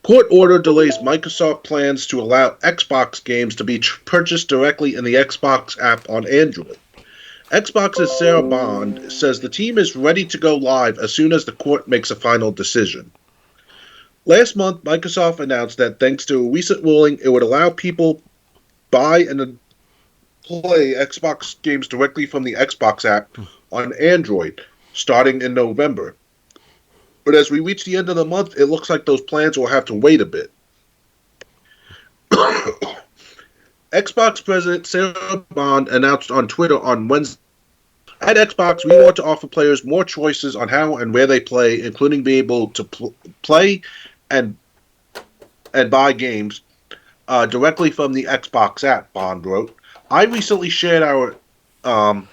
Court order delays Microsoft plans to allow Xbox games to be purchased directly in the Xbox app on Android. Xbox's Sarah Bond says the team is ready to go live as soon as the court makes a final decision. Last month, Microsoft announced that thanks to a recent ruling, it would allow people buy and play Xbox games directly from the Xbox app on Android starting in November. But as we reach the end of the month, it looks like those plans will have to wait a bit. Xbox President Sarah Bond announced on Twitter on Wednesday, at Xbox, we want to offer players more choices on how and where they play, including being able to play and buy games directly from the Xbox app, Bond wrote. I recently shared our um,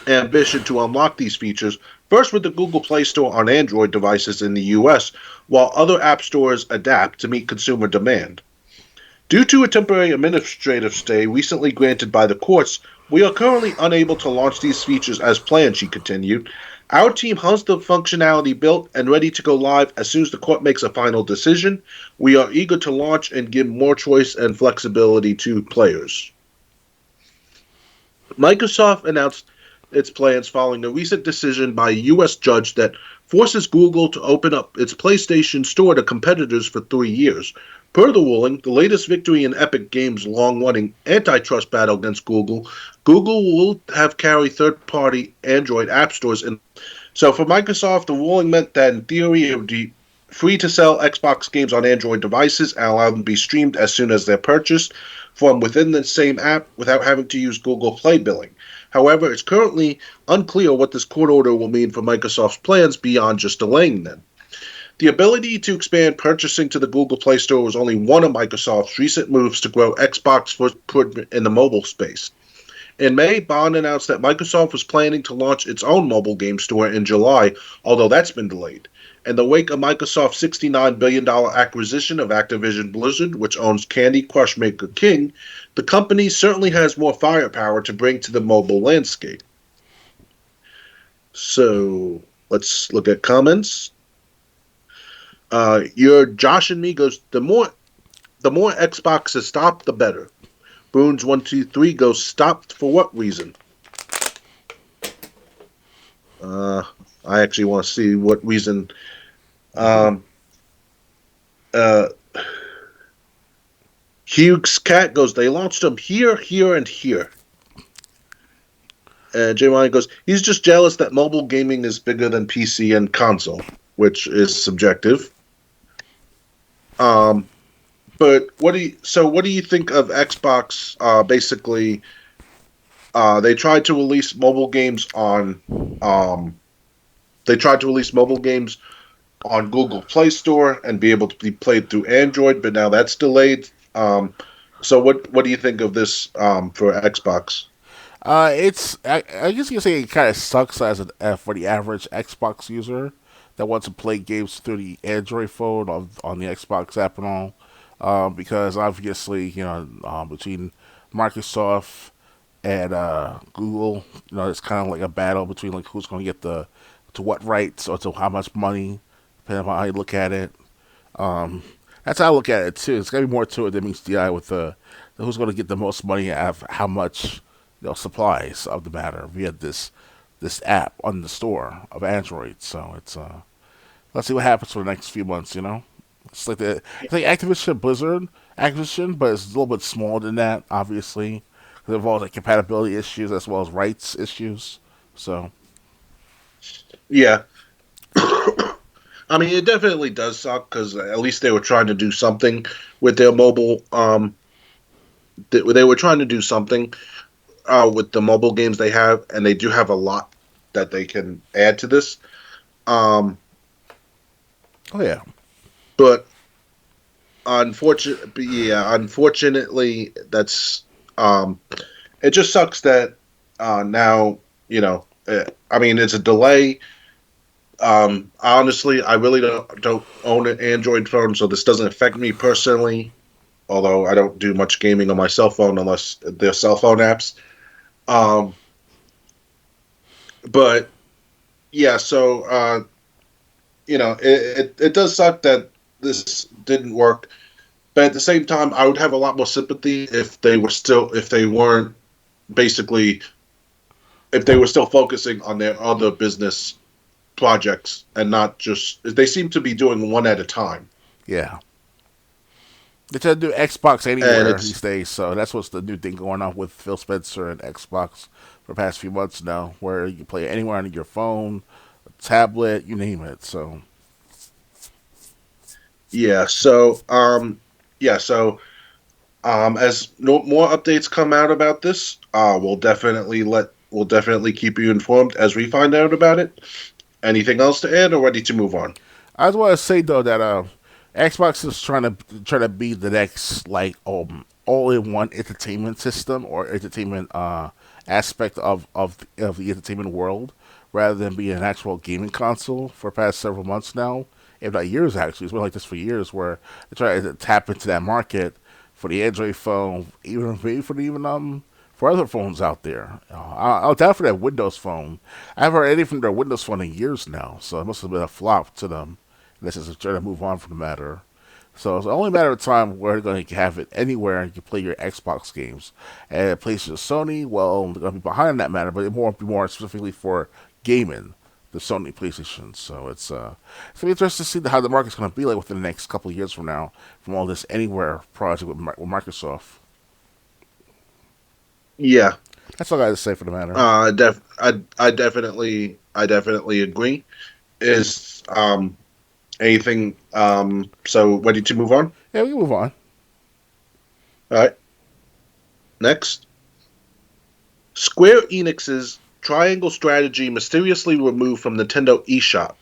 ambition to unlock these features, first with the Google Play Store on Android devices in the US, while other app stores adapt to meet consumer demand. Due to a temporary administrative stay recently granted by the courts, we are currently unable to launch these features as planned, she continued. Our team has the functionality built and ready to go live as soon as the court makes a final decision. We are eager to launch and give more choice and flexibility to players. Microsoft announced its plans following a recent decision by a U.S. judge that forces Google to open up its PlayStation Store to competitors for 3 years. Per the ruling, the latest victory in Epic Games' long-running antitrust battle against Google, Google will have carry third-party Android app stores in. So for Microsoft, the ruling meant that in theory it would be free to sell Xbox games on Android devices and allow them to be streamed as soon as they're purchased from within the same app without having to use Google Play billing. However, it's currently unclear what this court order will mean for Microsoft's plans beyond just delaying them. The ability to expand purchasing to the Google Play Store was only one of Microsoft's recent moves to grow Xbox footprint in the mobile space. In May, Bond announced that Microsoft was planning to launch its own mobile game store in July, although that's been delayed. In the wake of Microsoft's $69 billion acquisition of Activision Blizzard, which owns Candy Crush maker King, the company certainly has more firepower to bring to the mobile landscape. So let's look at comments. Your Josh and me goes the more Xboxes stop, the better. Boons123 goes stopped for what reason? I actually want to see what reason. Um, uh, Hughes Cat goes, they launched them here, here, and here. And J. Ryan goes, he's just jealous that mobile gaming is bigger than PC and console, which is subjective. But what do you think of Xbox? Basically, they tried to release mobile games on Google Play Store and be able to be played through Android, but now that's delayed. So what do you think of this for Xbox? I guess you can say it kind of sucks for the average Xbox user that wants to play games through the Android phone on the Xbox app and all. Because obviously, between Microsoft and Google, it's kind of like a battle between like who's going to get to what rights or to how much money, depending on how you look at it. Um, that's how I look at it too. It's got to be more to it than meets the eye with the who's going to get the most money out of how much supplies of the matter via this app on the store of Android. So it's let's see what happens for the next few months. It's like Activision Blizzard acquisition, but it's a little bit smaller than that, obviously. It involves like compatibility issues as well as rights issues. So Yeah, I mean it definitely does suck because at least they were trying to do something with their mobile. They were trying to do something with the mobile games they have, and they do have a lot that they can add to this. Um, oh yeah, but unfortunately, that's it. Just sucks that now I mean, it's a delay. Honestly, I really don't own an Android phone, so this doesn't affect me personally. Although I don't do much gaming on my cell phone unless they're cell phone apps. Um, but yeah, so it does suck that this didn't work. But at the same time, I would have a lot more sympathy if they were still if they weren't basically if they were still focusing on their other business projects and not just they seem to be doing one at a time. Yeah. They try to do Xbox And anywhere these it's days, so that's what's the new thing going on with Phil Spencer and Xbox for the past few months now, where you can play anywhere on your phone, tablet, you name it. So yeah, as no more updates come out about this, we'll definitely keep you informed as we find out about it. Anything else to add or ready to move on? I just want to say though that Xbox is trying to be the next like all in one entertainment system or entertainment aspect of the entertainment world rather than being an actual gaming console for the past several months now, if not years actually. It's been like this for years where they try to tap into that market for the Android phone, even maybe for for other phones out there. I'll down for that Windows phone. I haven't heard anything from their Windows phone in years now, so it must have been a flop to them. This is trying to move on from the matter. So it's only a matter of time where they're going to have it anywhere and you can play your Xbox games. And PlayStation Sony, well, they're going to be behind that matter, but it won't be more specifically for gaming, the Sony PlayStation. So it's gonna be interesting to see how the market's going to be like within the next couple of years from now from all this anywhere project with Microsoft. Yeah, That's all I got to say for the matter. I definitely agree. Is anything so ready to move on? Yeah, we can move on. All right. Next, Square Enix's Triangle strategy mysteriously removed from Nintendo eShop.